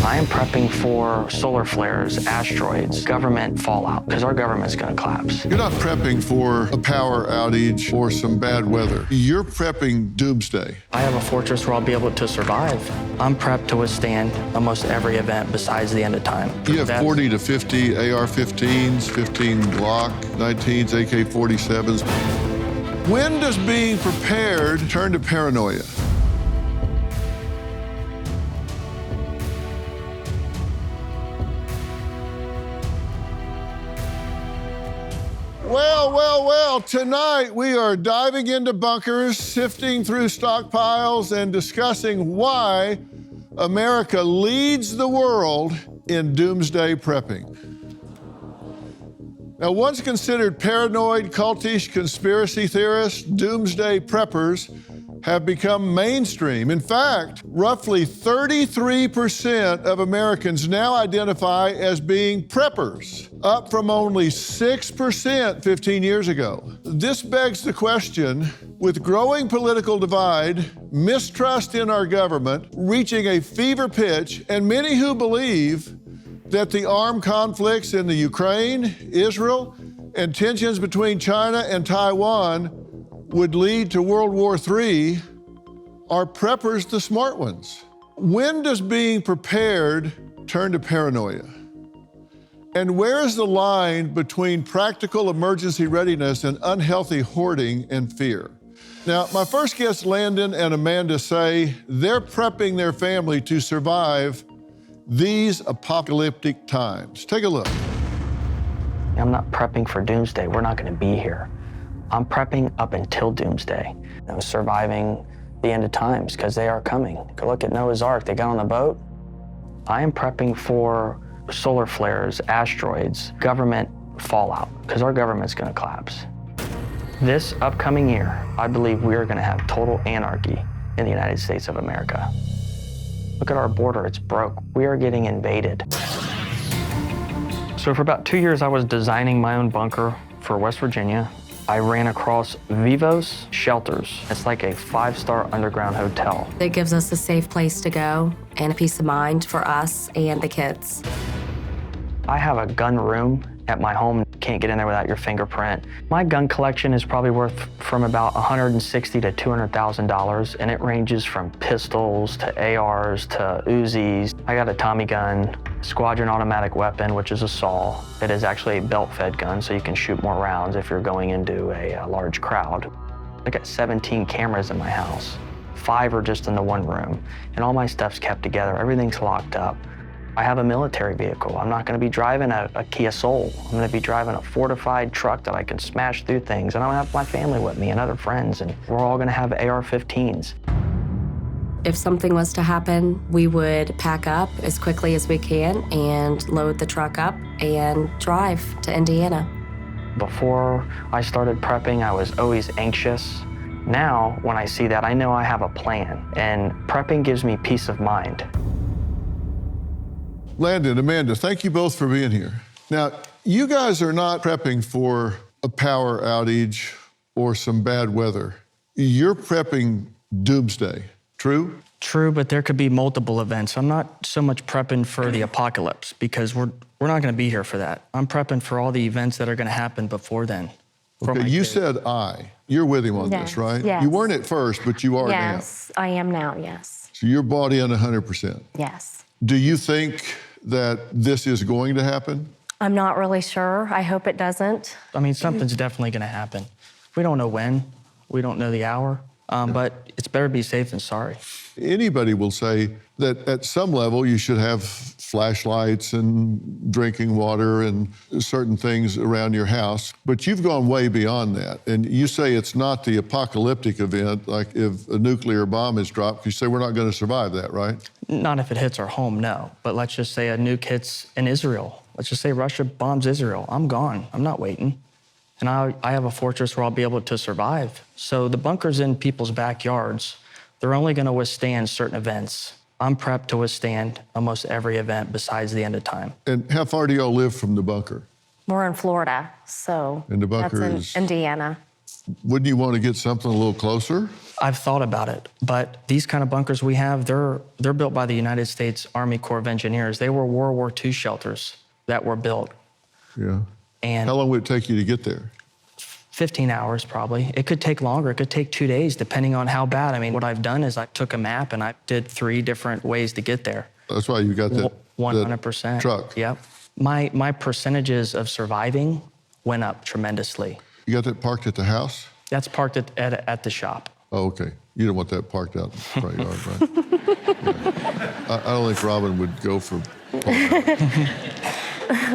I am prepping for solar flares, asteroids, government fallout, because our government's going to collapse. You're not prepping for a power outage or some bad weather. You're prepping doomsday. I have a fortress where I'll be able to survive. I'm prepped to withstand almost every event besides the end of time. You have 40 to 50 AR-15s, 15 Glock 19s, AK-47s. When does being prepared turn to paranoia? Well, tonight we are diving into bunkers, sifting through stockpiles, and discussing why America leads the world in doomsday prepping. Now, once considered paranoid, cultish conspiracy theorists, doomsday preppers have become mainstream. In fact, roughly 33% of Americans now identify as being preppers, up from only 6% 15 years ago. This begs the question, with growing political divide, mistrust in our government reaching a fever pitch, and many who believe that the armed conflicts in the Ukraine, Israel, and tensions between China and Taiwan would lead to World War III, are preppers the smart ones? When does being prepared turn to paranoia? And where is the line between practical emergency readiness and unhealthy hoarding and fear? Now, my first guests, Landon and Amanda, say they're prepping their family to survive these apocalyptic times. Take a look. I'm not prepping for doomsday. We're not going to be here. I'm prepping up until doomsday. Surviving the end of times, because they are coming. Go look at Noah's Ark. They got on the boat. I am prepping for solar flares, asteroids, government fallout, because our government's going to collapse. This upcoming year, I believe we are going to have total anarchy in the United States of America. Look at our border, it's broke. We are getting invaded. So for about 2 years, I was designing my own bunker for West Virginia. I ran across Vivos Shelters. It's like a 5-star underground hotel. It gives us a safe place to go and a peace of mind for us and the kids. I have a gun room at my home. Can't get in there without your fingerprint. My gun collection is probably worth from about $160,000 to $200,000, and it ranges from pistols to ARs to Uzis. I got a Tommy gun, squadron automatic weapon, which is a SAW. It is actually a belt-fed gun, so you can shoot more rounds if you're going into a large crowd. I got 17 cameras in my house. 5 are just in the one room, and all my stuff's kept together. Everything's locked up. I have a military vehicle. I'm not going to be driving a Kia Soul. I'm going to be driving a fortified truck that I can smash through things, and I'm going to have my family with me and other friends, and we're all going to have AR-15s. If something was to happen, we would pack up as quickly as we can and load the truck up and drive to Indiana. Before I started prepping, I was always anxious. Now, when I see that, I know I have a plan, and prepping gives me peace of mind. Landon, Amanda, thank you both for being here. Now, you guys are not prepping for a power outage or some bad weather. You're prepping doomsday, true? True, but there could be multiple events. I'm not so much prepping for the apocalypse because we're not going to be here for that. I'm prepping for all the events that are going to happen before then. Okay, you said I. You're with him on this, right? Yes. You weren't at first, but you are now. Yes, I am now, yes. So you're bought in 100%. Yes. Do you think that this is going to happen? I'm not really sure. I hope it doesn't. I mean, something's definitely going to happen. We don't know when. We don't know the hour. But it's better be safe than sorry. Anybody will say that at some level you should have flashlights and drinking water and certain things around your house, but you've gone way beyond that. And you say it's not the apocalyptic event, like if a nuclear bomb is dropped, you say we're not going to survive that, right? Not if it hits our home, no. But let's just say a nuke hits in Israel. Let's just say Russia bombs Israel. I'm gone. I'm not waiting. And I have a fortress where I'll be able to survive. So the bunkers in people's backyards, they're only going to withstand certain events. I'm prepped to withstand almost every event besides the end of time. And how far do y'all live from the bunker? We're in Florida, so And the bunker that's is in Indiana. Wouldn't you want to get something a little closer? I've thought about it, but these kind of bunkers we have, they're built by the United States Army Corps of Engineers. They were World War II shelters that were built. Yeah. And How long would it take you to get there? 15 hours probably. It could take longer. It could take 2 days, depending on how bad. I mean, what I've done is I took a map and I did 3 different ways to get there. That's why you got that 100%. that truck. Yep. My percentages of surviving went up tremendously. You got that parked at the house? That's parked at the shop. Oh, okay. You don't want that parked out in the front yard, right? Yeah. I don't think Robin would go for parking in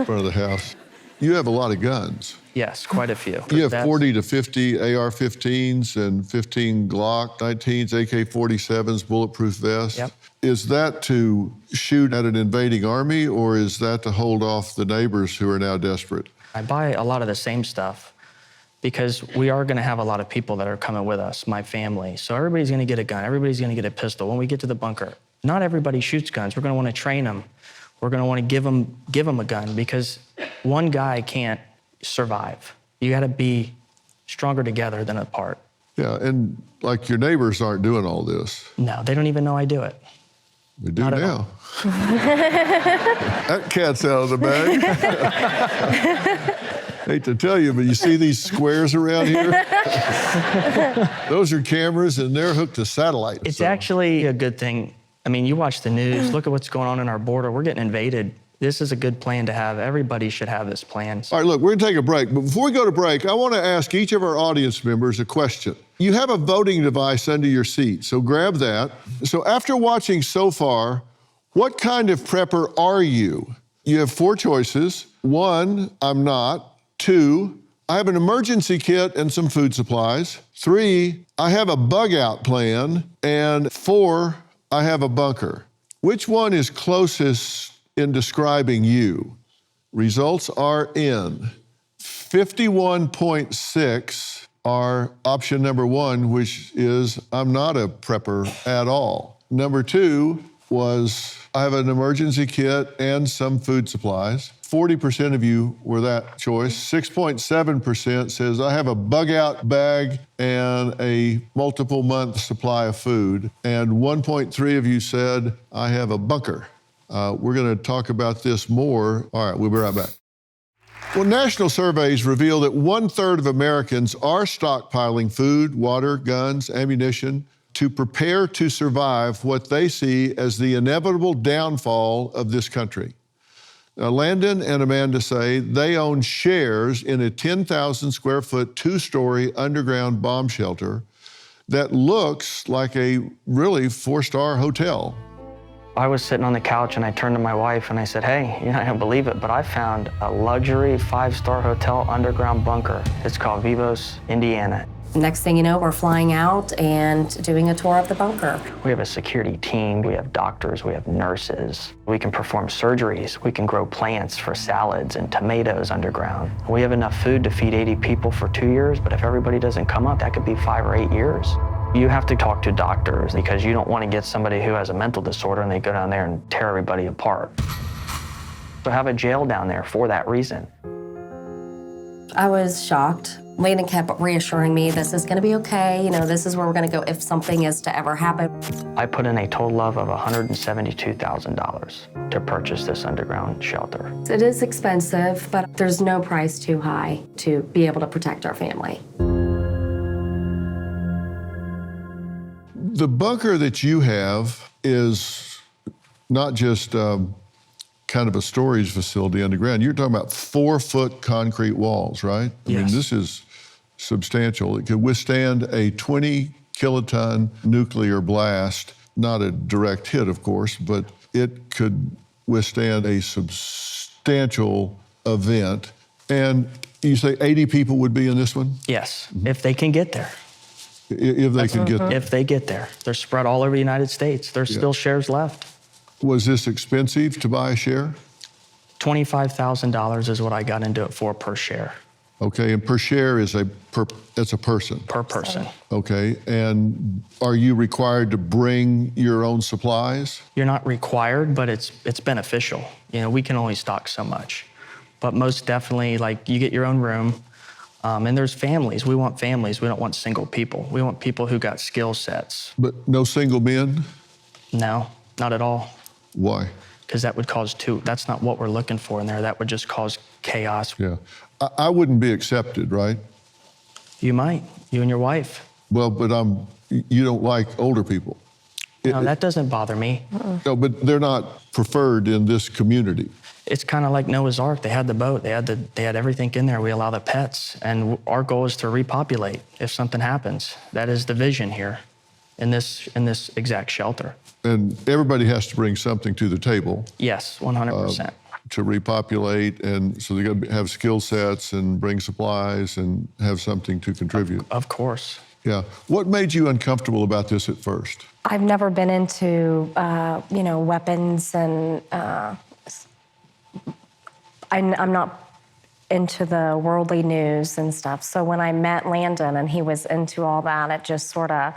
front of the house. You have a lot of guns. Yes, quite a few. You have 40 to 50 AR-15s and 15 Glock 19s, AK-47s, bulletproof vests. Yep. Is that to shoot at an invading army, or is that to hold off the neighbors who are now desperate? I buy a lot of the same stuff because we are going to have a lot of people that are coming with us, my family. So everybody's going to get a gun. Everybody's going to get a pistol. When we get to the bunker, not everybody shoots guns. We're going to want to train them. We're going to want to give them a gun because one guy can't survive. You got to be stronger together than apart. Yeah, and like your neighbors aren't doing all this. No, they don't even know I do it. They do Not at now. That cat's out of the bag. Hate to tell you, but you see these squares around here? Those are cameras, and they're hooked to satellite. It's actually a good thing. I mean, you watch the news, look at what's going on in our border. We're getting invaded. This is a good plan to have. Everybody should have this plan. All right, look, we're gonna take a break. But before we go to break, I wanna ask each of our audience members a question. You have a voting device under your seat, so grab that. So after watching so far, what kind of prepper are you? You have 4 choices. 1, I'm not. 2, I have an emergency kit and some food supplies. 3, I have a bug out plan. And 4, I have a bunker. Which one is closest in describing you? Results are in. 51.6 are option number 1, which is I'm not a prepper at all. Number 2 was I have an emergency kit and some food supplies. 40% of you were that choice. 6.7% says I have a bug out bag and a multiple month supply of food. And 1.3 of you said I have a bunker. We're gonna talk about this more. All right, we'll be right back. Well, national surveys reveal that 1/3 of Americans are stockpiling food, water, guns, ammunition to prepare to survive what they see as the inevitable downfall of this country. Now, Landon and Amanda say they own shares in a 10,000 square foot, 2-story underground bomb shelter that looks like a really 4-star hotel. I was sitting on the couch and I turned to my wife and I said, hey, you're not gonna believe it, but I found a luxury 5-star hotel underground bunker. It's called Vivos, Indiana. Next thing you know, we're flying out and doing a tour of the bunker. We have a security team, we have doctors, we have nurses. We can perform surgeries, we can grow plants for salads and tomatoes underground. We have enough food to feed 80 people for 2 years, but if everybody doesn't come up, that could be 5 or 8 years. You have to talk to doctors because you don't want to get somebody who has a mental disorder and they go down there and tear everybody apart. So have a jail down there for that reason. I was shocked. Landon kept reassuring me, this is gonna be okay, you know, this is where we're gonna go if something is to ever happen. I put in a total of $172,000 to purchase this underground shelter. It is expensive, but there's no price too high to be able to protect our family. The bunker that you have is not just kind of a storage facility underground. You're talking about 4-foot concrete walls, right? I mean, this is substantial. It could withstand a 20-kiloton nuclear blast, not a direct hit, of course, but it could withstand a substantial event. And you say 80 people would be in this one? Yes, if they can get there. If they can get there. If they get there. They're spread all over the United States. There's still shares left. Was this expensive to buy a share? $25,000 is what I got into it for per share. Okay, and per share is that's a person. Per person. Okay, and are you required to bring your own supplies? You're not required, but it's beneficial. You know, we can only stock so much. But most definitely, like, you get your own room. And there's families. We want families. We don't want single people. We want people who got skill sets. But no single men? No, not at all. Why? Because that would cause that's not what we're looking for in there. That would just cause chaos. Yeah. I wouldn't be accepted, right? You might, you and your wife. Well, but you don't like older people. No, that doesn't bother me. No, but they're not preferred in this community. It's kind of like Noah's Ark. They had the boat. They had everything in there. We allow the pets, and our goal is to repopulate if something happens. That is the vision here, in this exact shelter. And everybody has to bring something to the table. Yes, 100%. To repopulate, and so they got to have skill sets and bring supplies and have something to contribute. Of course. Yeah. What made you uncomfortable about this at first? I've never been into, weapons, and I'm not into the worldly news and stuff. So when I met Landon and he was into all that, it just sort of,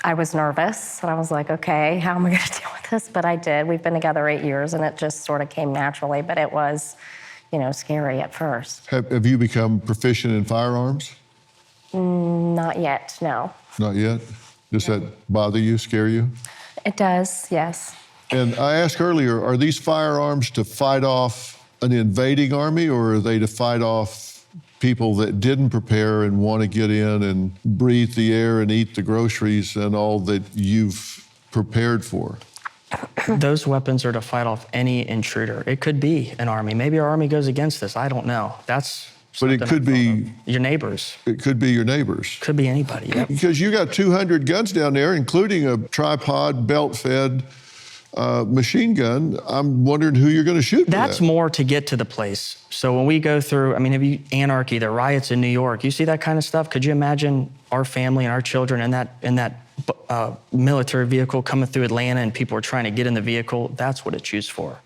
I was nervous, and I was like, okay, how am I going to deal with this? But I did. We've been together 8 years, and it just sort of came naturally, but it was, scary at first. Have you become proficient in firearms? Not yet, no. Not yet? Does that bother you, scare you? It does, yes. And I asked earlier, are these firearms to fight off an invading army, or are they to fight off people that didn't prepare and want to get in and breathe the air and eat the groceries and all that you've prepared for? Those weapons are to fight off any intruder. It could be an army. Maybe our army goes against us. I don't know. But it could be your neighbors. It could be your neighbors. Could be anybody. Yep. Because you got 200 guns down there, including a tripod, belt-fed machine gun. I'm wondering who you're going to shoot. That's more to get to the place. So when we go through, have you anarchy, the riots in New York? You see that kind of stuff? Could you imagine our family and our children in that military vehicle coming through Atlanta, and people are trying to get in the vehicle? That's what it's used for.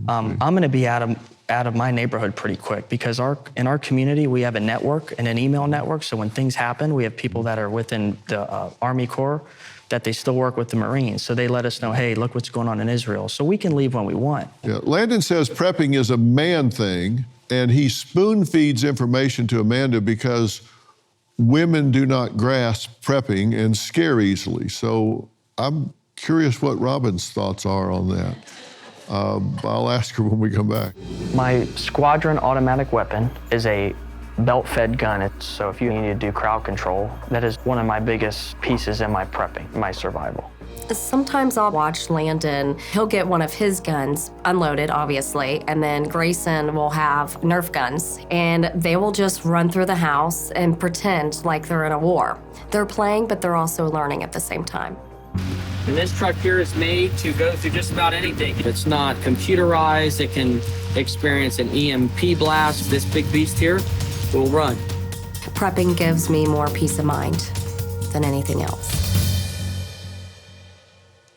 I'm going to be out of my neighborhood pretty quick, because in our community we have a network and an email network. So when things happen, we have people that are within the Army Corps that they still work with the Marines. So they let us know, hey, look what's going on in Israel. So we can leave when we want. Yeah. Landon says prepping is a man thing, and he spoon feeds information to Amanda because women do not grasp prepping and scare easily. So I'm curious what Robin's thoughts are on that. I'll ask her when we come back. My squadron automatic weapon is a belt-fed gun. So if you need to do crowd control, that is one of my biggest pieces in my prepping, my survival. Sometimes I'll watch Landon. He'll get one of his guns unloaded, obviously, and then Grayson will have Nerf guns, and they will just run through the house and pretend like they're in a war. They're playing, but they're also learning at the same time. And this truck here is made to go through just about anything. It's not computerized. It can experience an EMP blast. This big beast here will run. Prepping gives me more peace of mind than anything else.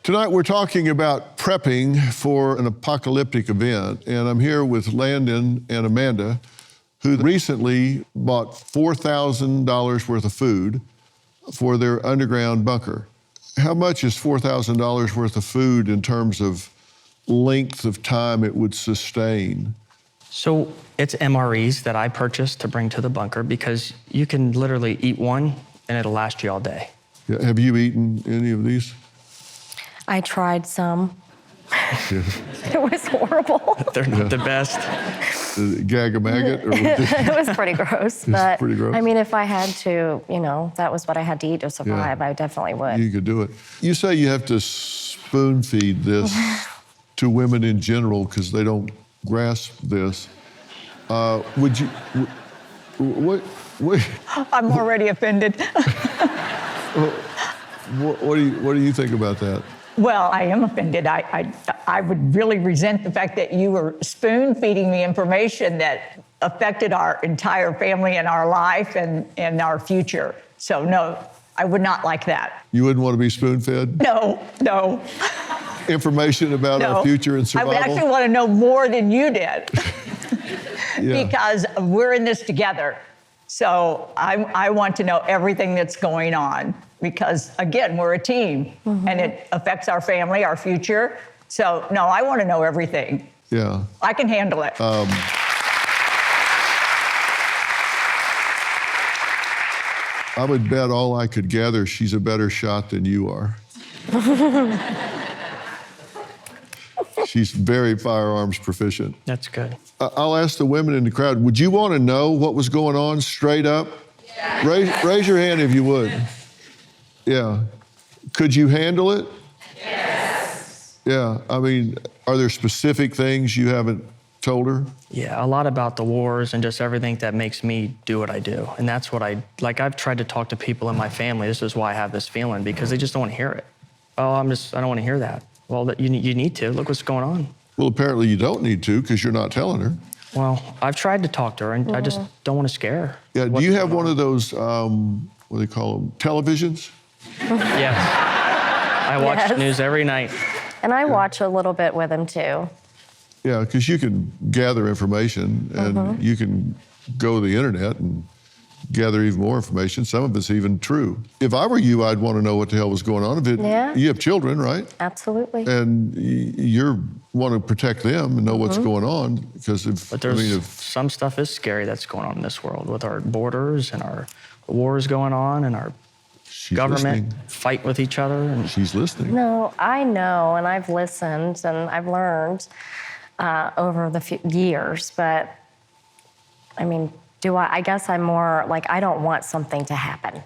Tonight we're talking about prepping for an apocalyptic event, and I'm here with Landon and Amanda, who recently bought $4,000 worth of food for their underground bunker. How much is $4,000 worth of food in terms of length of time it would sustain? So it's MREs that I purchased to bring to the bunker, because you can literally eat one and it'll last you all day. Yeah, have you eaten any of these? I tried some. Yeah. It was horrible. They're not the best. Gag a maggot? Or It was pretty gross. But pretty gross? if I had to, that was what I had to eat to survive, I definitely would. You could do it. You say you have to spoon feed this to women in general because they don't grasp this. Would you? What? I'm already offended. What do you think about that? Well, I am offended. I would really resent the fact that you were spoon feeding me information that affected our entire family and our life and our future. So no, I would not like that. You wouldn't want to be spoon fed? No. Information about our future and survival? I would actually want to know more than you did. Yeah. Because we're in this together. So I want to know everything that's going on, because again, we're a team, and it affects our family, our future. So no, I want to know everything. Yeah. I can handle it. I would bet all I could gather she's a better shot than you are. She's very firearms proficient. That's good. I'll ask the women in the crowd, would you want to know what was going on straight up? Yeah. Raise your hand if you would. Yeah. Could you handle it? Yes. Yeah. I mean, are there specific things you haven't told her? Yeah, a lot about the wars and just everything that makes me do what I do. And that's what I've tried to talk to people in my family. This is why I have this feeling, because they just don't want to hear it. Oh, I don't want to hear that. Well, you need to. Look what's going on. Well, apparently you don't need to, because you're not telling her. Well, I've tried to talk to her, and I just don't want to scare her. Yeah, do you have one of those, what do they call them, televisions? Yes. I watch news every night. And I watch a little bit with him too. Yeah, because you can gather information, and you can go to the internet and gather even more information. Some of it's even true. If I were you, I'd want to know what the hell was going on. You have children, right? Absolutely. And you want to protect them and know what's going on, because if some stuff is scary that's going on in this world with our borders and our wars going on and our government fight with each other. And she's listening. No, I know, and I've listened and I've learned over the years, but I mean, I guess I'm more like, I don't want something to happen.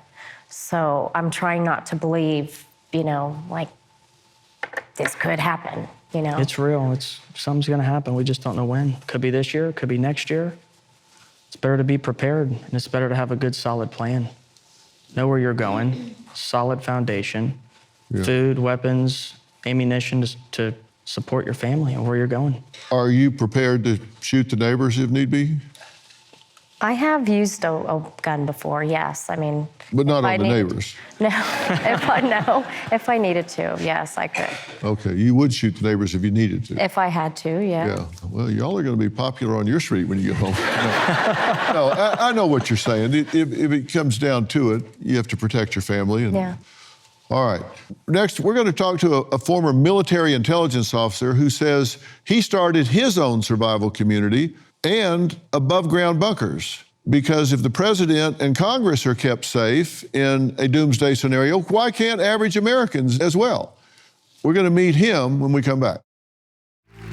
So I'm trying not to believe, like this could happen, It's real. Something's going to happen. We just don't know when. Could be this year, could be next year. It's better to be prepared, and it's better to have a good, solid plan. Know where you're going, solid foundation, food, weapons, ammunition to support your family and where you're going. Are you prepared to shoot the neighbors if need be? I have used a gun before, yes. I mean, but not on the neighbors. No, if I needed to, yes, I could. Okay, you would shoot the neighbors if you needed to. If I had to, yeah. Yeah. Well, y'all are going to be popular on your street when you get home. No, I know what you're saying. If it comes down to it, you have to protect your family. Yeah. All right. Next, we're going to talk to a former military intelligence officer who says he started his own survival community and above-ground bunkers. Because if the president and Congress are kept safe in a doomsday scenario, why can't average Americans as well? We're going to meet him when we come back.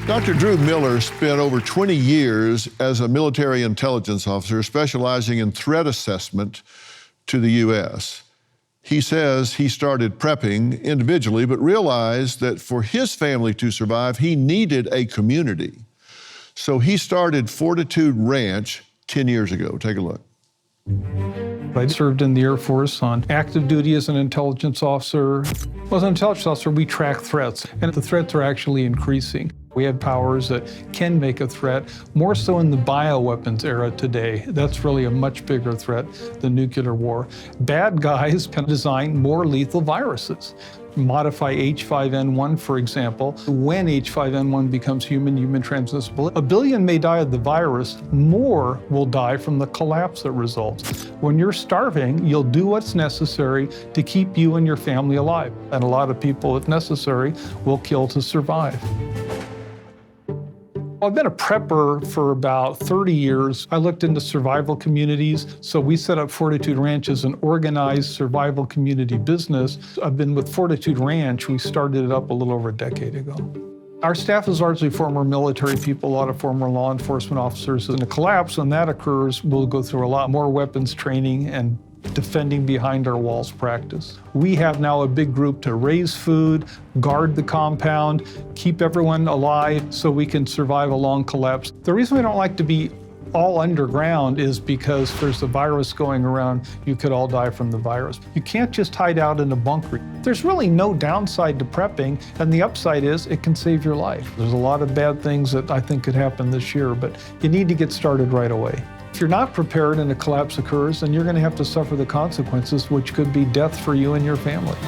Dr. Drew Miller spent over 20 years as a military intelligence officer specializing in threat assessment to the U.S. He says he started prepping individually, but realized that for his family to survive, he needed a community. So he started Fortitude Ranch 10 years ago. Take a look. I served in the Air Force on active duty as an intelligence officer. As an intelligence officer, we track threats, and the threats are actually increasing. We have powers that can make a threat, more so in the bioweapons era today. That's really a much bigger threat than nuclear war. Bad guys can design more lethal viruses. Modify H5N1, for example. When H5N1 becomes human transmissible, 1 billion may die of the virus, more will die from the collapse that results. When you're starving, you'll do what's necessary to keep you and your family alive. And a lot of people, if necessary, will kill to survive. I've been a prepper for about 30 years. I looked into survival communities, so we set up Fortitude Ranch as an organized survival community business. I've been with Fortitude Ranch. We started it up a little over a decade ago. Our staff is largely former military people, a lot of former law enforcement officers. In a collapse, when that occurs, we'll go through a lot more weapons training and defending behind our walls practice. We have now a big group to raise food, guard the compound, keep everyone alive so we can survive a long collapse. The reason we don't like to be all underground is because there's a virus going around. You could all die from the virus. You can't just hide out in a bunker. There's really no downside to prepping, and the upside is it can save your life. There's a lot of bad things that I think could happen this year, but you need to get started right away. If you're not prepared and a collapse occurs, then you're going to have to suffer the consequences, which could be death for you and your family.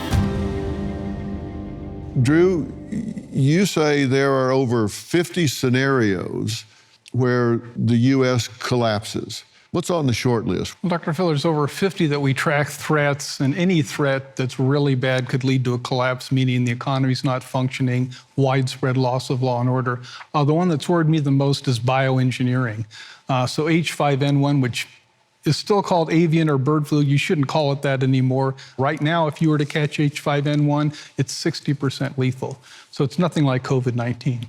Drew, you say there are over 50 scenarios where the U.S. collapses. What's on the short list? Well, Dr. Phil, there's over 50 that we track threats, and any threat that's really bad could lead to a collapse, meaning the economy's not functioning, widespread loss of law and order. The one that's worried me the most is bioengineering. So H5N1, which is still called avian or bird flu. You shouldn't call it that anymore. Right now, if you were to catch H5N1, it's 60% lethal. So it's nothing like COVID-19.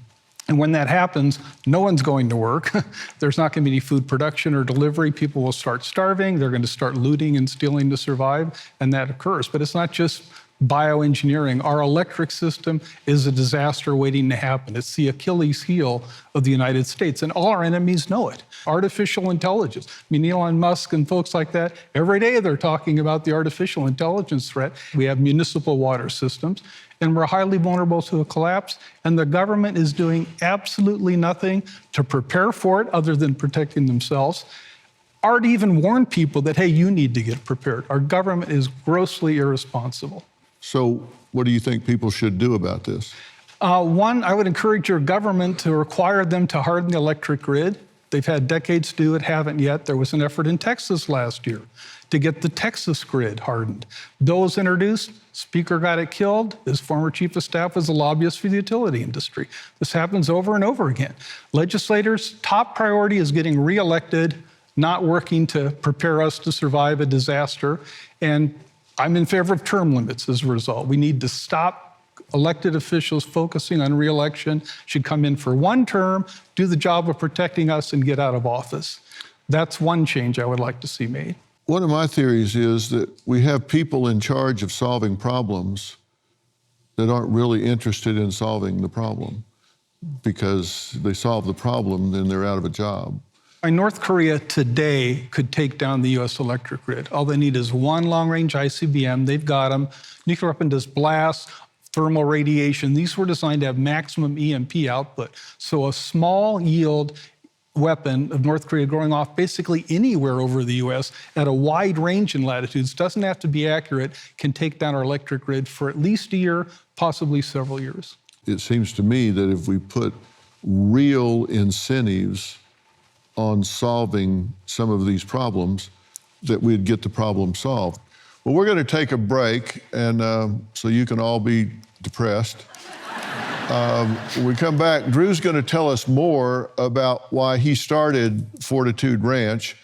And when that happens, no one's going to work. There's not going to be any food production or delivery. People will start starving. They're going to start looting and stealing to survive, and that occurs. But it's not just bioengineering. Our electric system is a disaster waiting to happen. It's the Achilles heel of the United States, and all our enemies know it. Artificial intelligence. I mean, Elon Musk and folks like that, every day they're talking about the artificial intelligence threat. We have municipal water systems, and we're highly vulnerable to a collapse, and the government is doing absolutely nothing to prepare for it other than protecting themselves, or to even warn people that, hey, you need to get prepared. Our government is grossly irresponsible. So what do you think people should do about this? One, I would encourage your government to require them to harden the electric grid. They've had decades to do it, haven't yet. There was an effort in Texas last year to get the Texas grid hardened. Bill was introduced, Speaker got it killed. His former chief of staff was a lobbyist for the utility industry. This happens over and over again. Legislators' top priority is getting reelected, not working to prepare us to survive a disaster. And I'm in favor of term limits as a result. We need to stop elected officials focusing on reelection, should come in for one term, do the job of protecting us, and get out of office. That's one change I would like to see made. One of my theories is that we have people in charge of solving problems that aren't really interested in solving the problem, because they solve the problem, then they're out of a job. North Korea today could take down the U.S. electric grid. All they need is one long-range ICBM. They've got them. Nuclear weapon does blasts, thermal radiation. These were designed to have maximum EMP output. So a small yield weapon of North Korea going off basically anywhere over the U.S. at a wide range in latitudes, doesn't have to be accurate, can take down our electric grid for at least a year, possibly several years. It seems to me that if we put real incentives on solving some of these problems, that we'd get the problem solved. Well, we're going to take a break, and so you can all be depressed. When we come back, Drew's going to tell us more about why he started Fortitude Ranch,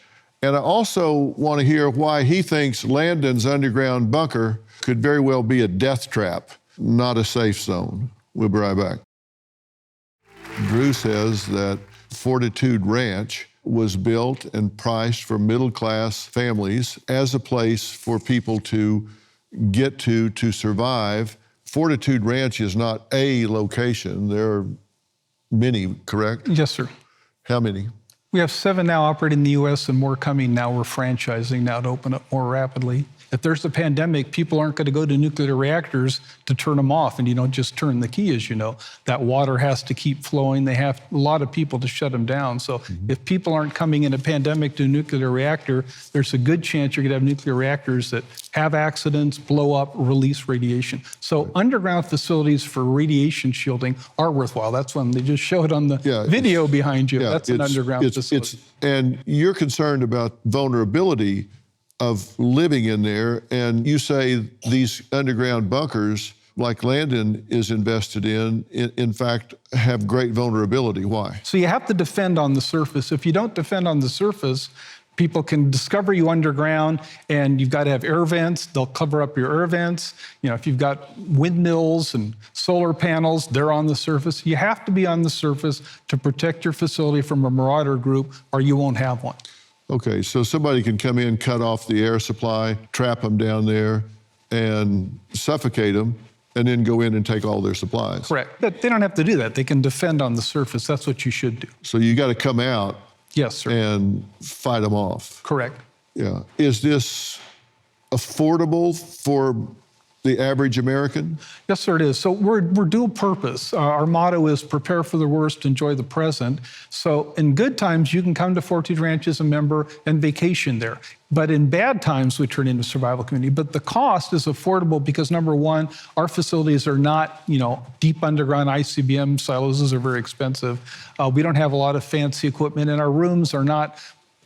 and I also want to hear why he thinks Landon's underground bunker could very well be a death trap, not a safe zone. We'll be right back. Drew says that Fortitude Ranch was built and priced for middle-class families as a place for people to get to survive. Fortitude Ranch is not a location. There are many, correct? Yes, sir. How many? We have 7 now operating in the U.S. and more coming now. We're franchising now to open up more rapidly. If there's a pandemic, people aren't going to go to nuclear reactors to turn them off, and you don't just turn the key, as you know. That water has to keep flowing. They have a lot of people to shut them down. So if people aren't coming in a pandemic to a nuclear reactor, there's a good chance you're going to have nuclear reactors that have accidents, blow up, release radiation. So underground facilities for radiation shielding are worthwhile. That's one they just showed on the video behind you. That's an underground facility. And you're concerned about vulnerability of living in there, and you say these underground bunkers, like Landon is invested in fact, have great vulnerability. Why? So you have to defend on the surface. If you don't defend on the surface, people can discover you underground, and you've got to have air vents. They'll cover up your air vents. You know, if you've got windmills and solar panels, they're on the surface. You have to be on the surface to protect your facility from a marauder group, or you won't have one. Okay, so somebody can come in, cut off the air supply, trap them down there, and suffocate them, and then go in and take all their supplies. Correct. But they don't have to do that. They can defend on the surface. That's what you should do. So you got to come out, yes, sir, and fight them off. Correct. Yeah. Is this affordable for the average American? Yes, sir, it is. So we're dual purpose. Our motto is prepare for the worst, enjoy the present. So in good times, you can come to Fortitude Ranch as a member and vacation there. But in bad times, we turn into a survival community. But the cost is affordable because, number one, our facilities are not, deep underground ICBM silos. Those are very expensive. We don't have a lot of fancy equipment, and our rooms are not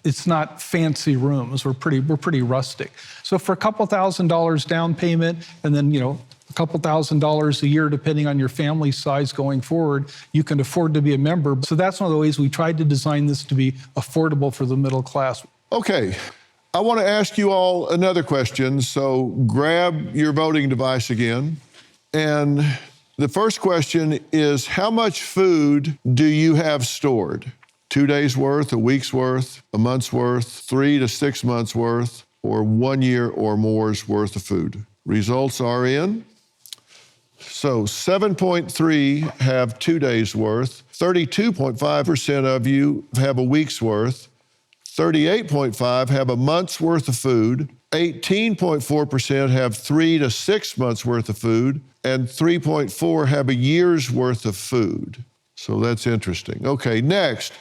it's not fancy rooms. We're pretty rustic. So for a couple $1,000s down payment, and then a couple $1,000s a year, depending on your family size going forward, you can afford to be a member. So that's one of the ways we tried to design this to be affordable for the middle class. Okay, I want to ask you all another question, so grab your voting device again. And the first question is, how much food do you have stored? 2 days worth, a week's worth, a month's worth, 3 to 6 months worth, or 1 year or more's worth of food? Results are in. So 7.3 have 2 days worth, 32.5% of you have a week's worth, 38.5 have a month's worth of food, 18.4% have 3 to 6 months worth of food, and 3.4 have a year's worth of food. So that's interesting. Okay, next,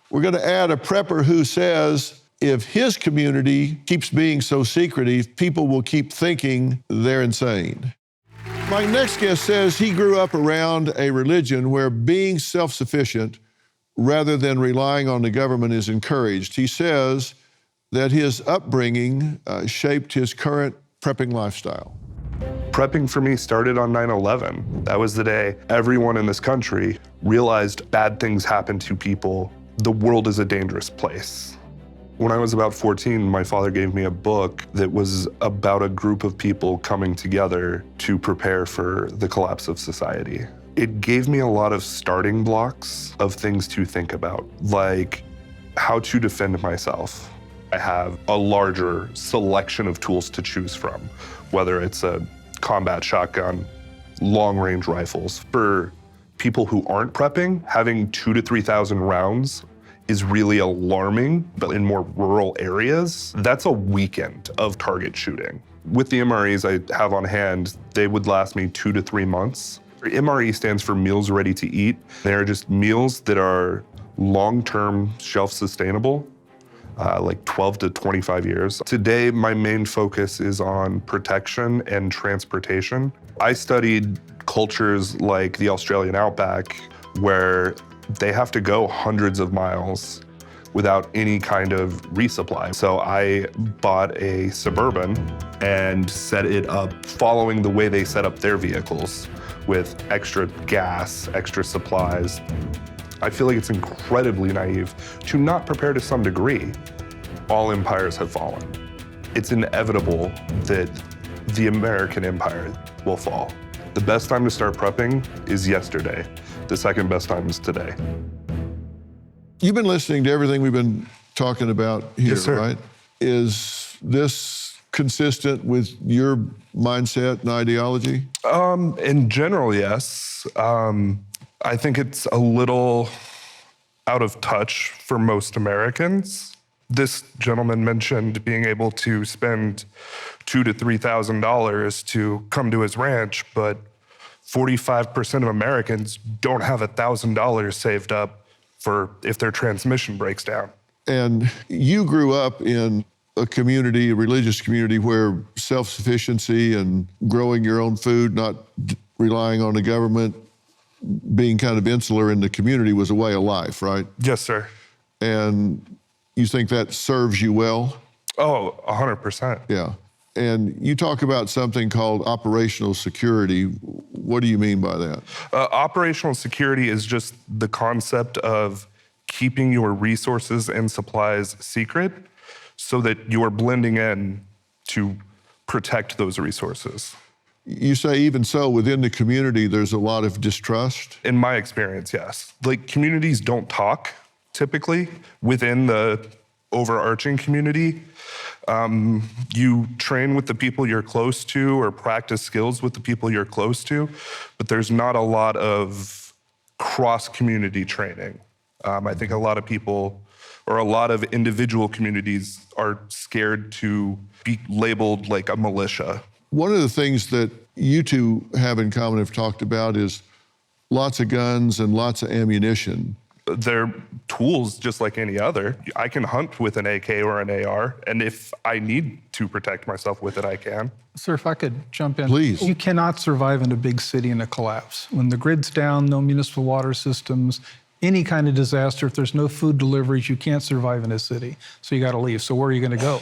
we're going to add a prepper who says if his community keeps being so secretive, people will keep thinking they're insane. My next guest says he grew up around a religion where being self-sufficient rather than relying on the government is encouraged. He says that his upbringing shaped his current prepping lifestyle. Prepping for me started on 9/11. That was the day everyone in this country realized bad things happen to people. The world is a dangerous place. When I was about 14, my father gave me a book that was about a group of people coming together to prepare for the collapse of society. It gave me a lot of starting blocks of things to think about, like how to defend myself. I have a larger selection of tools to choose from, whether it's a combat shotgun, long-range rifles. For people who aren't prepping, having 2,000 to 3,000 rounds is really alarming, but in more rural areas, that's a weekend of target shooting. With the MREs I have on hand, they would last me 2 to 3 months. MRE stands for meals ready to eat. They're just meals that are long-term shelf sustainable, like 12 to 25 years. Today, my main focus is on protection and transportation. I studied cultures like the Australian outback, where they have to go hundreds of miles without any kind of resupply. So I bought a Suburban and set it up following the way they set up their vehicles, with extra gas, extra supplies. I feel like it's incredibly naive to not prepare to some degree. All empires have fallen. It's inevitable that the American empire will fall. The best time to start prepping is yesterday. The second best time is today. You've been listening to everything we've been talking about here, Yes, sir. right? Is this consistent with your mindset and ideology? In general, yes. I think it's a little out of touch for most Americans. This gentleman mentioned being able to spend $2,000 to $3,000 to come to his ranch, but 45% of Americans don't have $1,000 saved up for if their transmission breaks down. And you grew up in a community, a religious community, where self-sufficiency and growing your own food, not relying on the government, being kind of insular in the community was a way of life, right? Yes, sir. And you think that serves you well? Oh, 100%. Yeah. And you talk about something called operational security. What do you mean by that? Operational security is just the concept of keeping your resources and supplies secret so that you are blending in to protect those resources. You say even so, within the community, there's a lot of distrust? In my experience, yes. Like, communities don't talk, typically, within the overarching community. You train with the people you're close to or practice skills with the people you're close to, but there's not a lot of cross-community training. I think a lot of people, or a lot of individual communities, are scared to be labeled like a militia. One of the things that you two have in common, have talked about, is lots of guns and lots of ammunition. They're tools just like any other. I can hunt with an AK or an AR, and if I need to protect myself with it, I can. Sir, if I could jump in. Please. You cannot survive in a big city in a collapse. When the grid's down, no municipal water systems, any kind of disaster, if there's no food deliveries, you can't survive in a city. So you got to leave. So where are you going to go?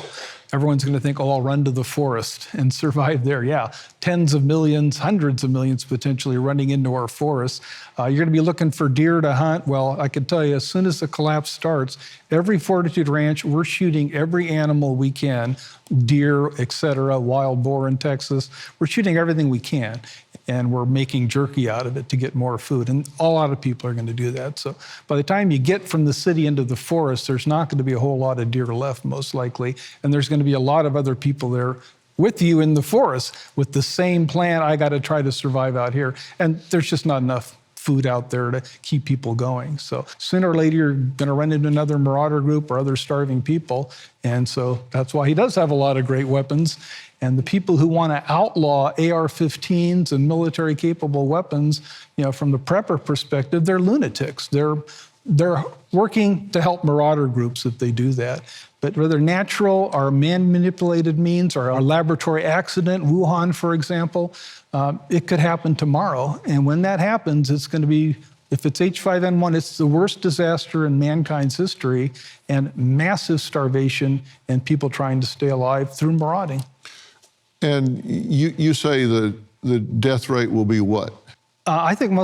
everyone's going to think, oh, I'll run to the forest and survive there. Yeah, tens of millions, hundreds of millions potentially running into our forests. You're going to be looking for deer to hunt. Well, I can tell you, as soon as the collapse starts, every Fortitude Ranch, we're shooting every animal we can, deer, et cetera, wild boar in Texas. We're shooting everything we can, and we're making jerky out of it to get more food. And a lot of people are going to do that. So by the time you get from the city into the forest, there's not going to be a whole lot of deer left, most likely. And there's going to be a lot of other people there with you in the forest with the same plan. I got to try to survive out here. And there's just not enough food out there to keep people going. So sooner or later, you're going to run into another marauder group or other starving people. And so that's why he does have a lot of great weapons. And the people who want to outlaw AR-15s and military-capable weapons, from the prepper perspective, they're lunatics. They're working to help marauder groups if they do that. But whether natural or man-manipulated means or a laboratory accident, Wuhan, for example, it could happen tomorrow. And when that happens, it's going to be, if it's H5N1, it's the worst disaster in mankind's history, and massive starvation and people trying to stay alive through marauding. And you say the death rate will be what? I think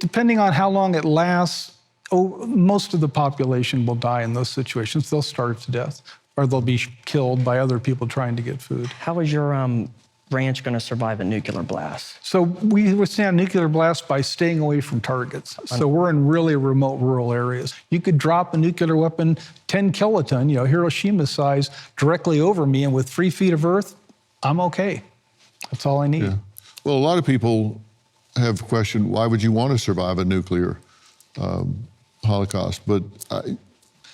depending on how long it lasts, most of the population will die in those situations. They'll starve to death, or they'll be killed by other people trying to get food. How is your ranch going to survive a nuclear blast? So we withstand nuclear blast by staying away from targets. So we're in really remote rural areas. You could drop a nuclear weapon 10 kiloton, Hiroshima size, directly over me, and with 3 feet of earth, I'm okay. That's all I need. Yeah. Well, a lot of people have questioned, why would you want to survive a nuclear holocaust? But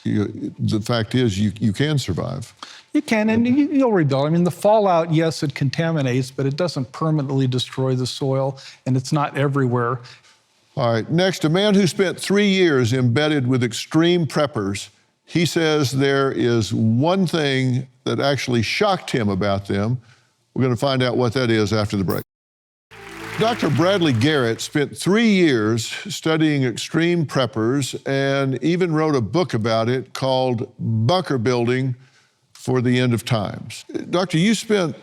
the fact is, you can survive. You can, and you'll rebuild. I mean, the fallout, yes, it contaminates, but it doesn't permanently destroy the soil, and it's not everywhere. All right, next, a man who spent 3 years embedded with extreme preppers. He says there is one thing that actually shocked him about them. We're going to find out what that is after the break. Dr. Bradley Garrett spent 3 years studying extreme preppers and even wrote a book about it called Bunker Building for the End of Times. Doctor, you spent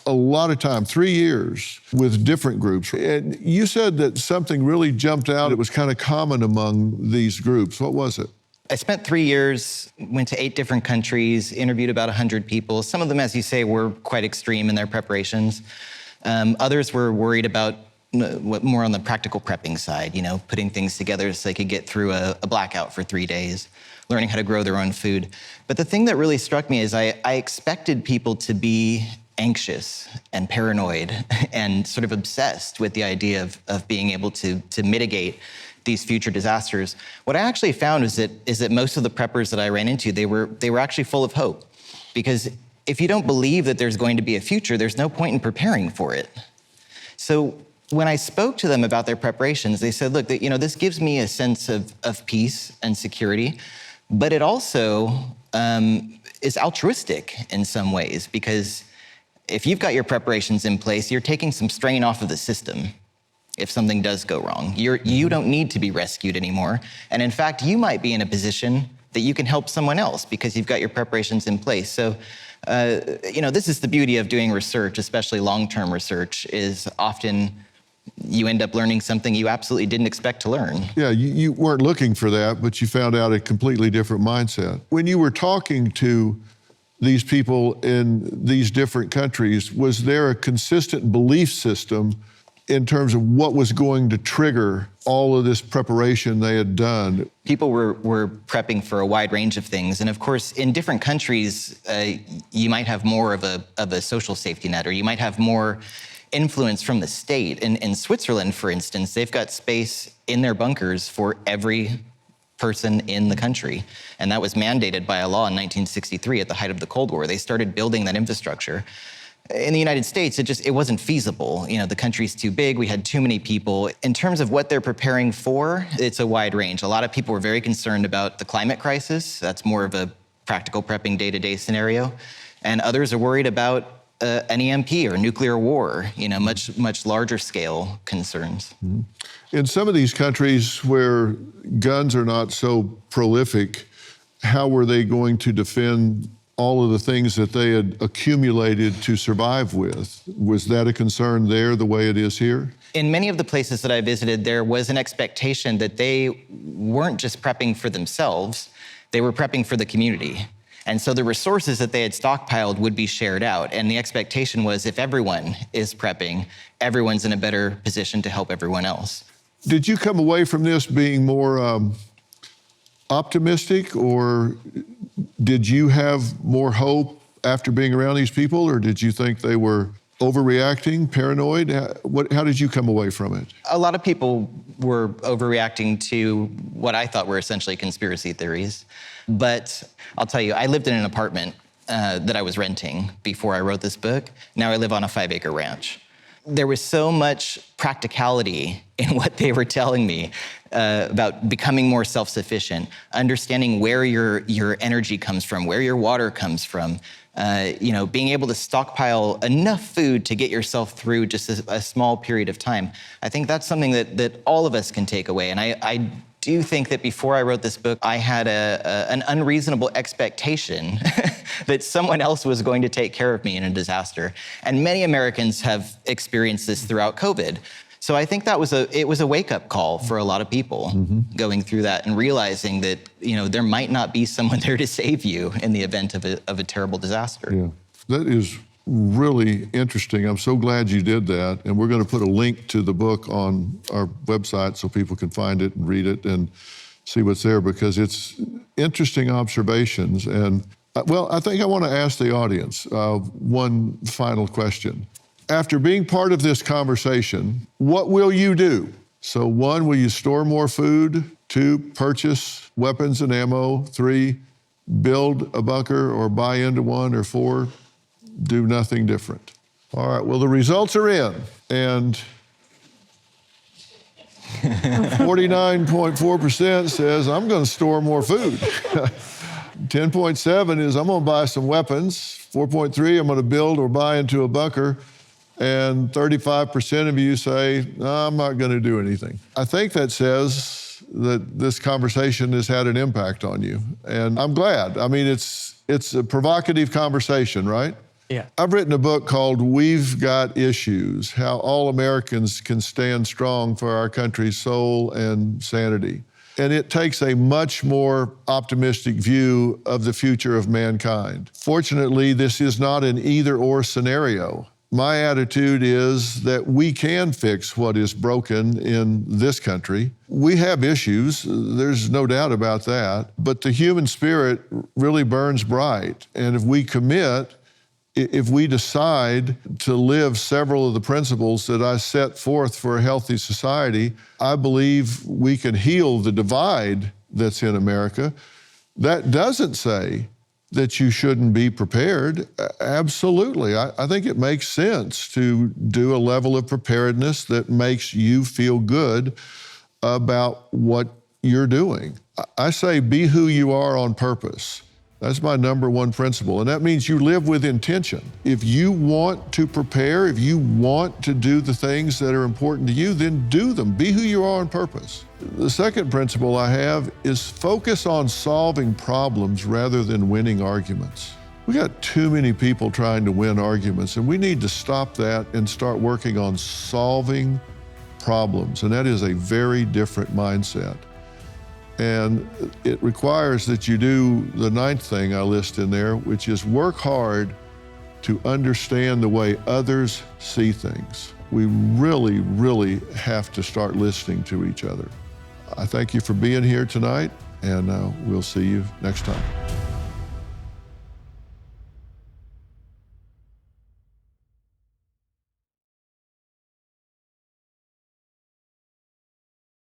a lot of time, 3 years, with different groups. And you said that something really jumped out. It was kind of common among these groups. What was it? I spent 3 years, went to 8 different countries, interviewed about 100 people. Some of them, as you say, were quite extreme in their preparations. Others were worried about more on the practical prepping side, putting things together so they could get through a blackout for 3 days, learning how to grow their own food. But the thing that really struck me is I expected people to be anxious and paranoid and sort of obsessed with the idea of being able to mitigate these future disasters. What I actually found is that most of the preppers that I ran into, they were actually full of hope. Because if you don't believe that there's going to be a future, there's no point in preparing for it. So when I spoke to them about their preparations, they said, look, this gives me a sense of peace and security, but it also is altruistic in some ways, because if you've got your preparations in place, you're taking some strain off of the system. If something does go wrong, you don't need to be rescued anymore. And in fact, you might be in a position that you can help someone else because you've got your preparations in place. So, this is the beauty of doing research, especially long-term research, is often you end up learning something you absolutely didn't expect to learn. Yeah, you weren't looking for that, but you found out a completely different mindset. When you were talking to these people in these different countries, was there a consistent belief system in terms of what was going to trigger all of this preparation they had done? People were prepping for a wide range of things. And of course, in different countries, you might have more of a social safety net, or you might have more influence from the state. In Switzerland, for instance, they've got space in their bunkers for every person in the country. And that was mandated by a law in 1963 at the height of the Cold War. They started building that infrastructure. In the United States, it wasn't feasible. The country's too big, we had too many people. In terms of what they're preparing for, it's a wide range. A lot of people were very concerned about the climate crisis. That's more of a practical prepping day-to-day scenario. And others are worried about an EMP or nuclear war, much larger scale concerns. Mm-hmm. In some of these countries where guns are not so prolific, how were they going to defend all of the things that they had accumulated to survive with. Was that a concern there the way it is here? In many of the places that I visited, there was an expectation that they weren't just prepping for themselves, they were prepping for the community. And so the resources that they had stockpiled would be shared out. And the expectation was if everyone is prepping, everyone's in a better position to help everyone else. Did you come away from this being more optimistic, or did you have more hope after being around these people, or did you think they were overreacting, paranoid? How did you come away from it? A lot of people were overreacting to what I thought were essentially conspiracy theories. But I'll tell you, I lived in an apartment that I was renting before I wrote this book. Now I live on a 5-acre ranch. There was so much practicality in what they were telling me about becoming more self-sufficient, understanding where your energy comes from, where your water comes from, being able to stockpile enough food to get yourself through just a small period of time. I think that's something that all of us can take away. And I do think that before I wrote this book, I had an unreasonable expectation that someone else was going to take care of me in a disaster. And many Americans have experienced this throughout COVID. So I think it was a wake-up call for a lot of people going through that and realizing that there might not be someone there to save you in the event of a terrible disaster. Yeah, that is really interesting. I'm so glad you did that. And we're going to put a link to the book on our website so people can find it and read it and see what's there, because it's interesting observations. And I think I want to ask the audience one final question. After being part of this conversation, what will you do? So 1, will you store more food? 2, purchase weapons and ammo? 3, build a bunker or buy into one? Or 4, do nothing different? All right, well, the results are in, and 49.4% says, I'm going to store more food. 10.7 is, I'm going to buy some weapons. 4.3, I'm going to build or buy into a bunker. And 35% of you say, no, I'm not going to do anything. I think that says that this conversation has had an impact on you. And I'm glad. I mean, it's a provocative conversation, right? Yeah. I've written a book called We've Got Issues, How All Americans Can Stand Strong for Our Country's Soul and Sanity. And it takes a much more optimistic view of the future of mankind. Fortunately, this is not an either-or scenario. My attitude is that we can fix what is broken in this country. We have issues, there's no doubt about that, but the human spirit really burns bright. And if we commit, if we decide to live several of the principles that I set forth for a healthy society, I believe we can heal the divide that's in America. That doesn't say that you shouldn't be prepared. Absolutely. I think it makes sense to do a level of preparedness that makes you feel good about what you're doing. I say be who you are on purpose. That's my number one principle, and that means you live with intention. If you want to prepare, if you want to do the things that are important to you, then do them. Be who you are on purpose. The second principle I have is focus on solving problems rather than winning arguments. We got too many people trying to win arguments, and we need to stop that and start working on solving problems, and that is a very different mindset. And it requires that you do the 9th thing I list in there, which is work hard to understand the way others see things. We really, really have to start listening to each other. I thank you for being here tonight, and we'll see you next time.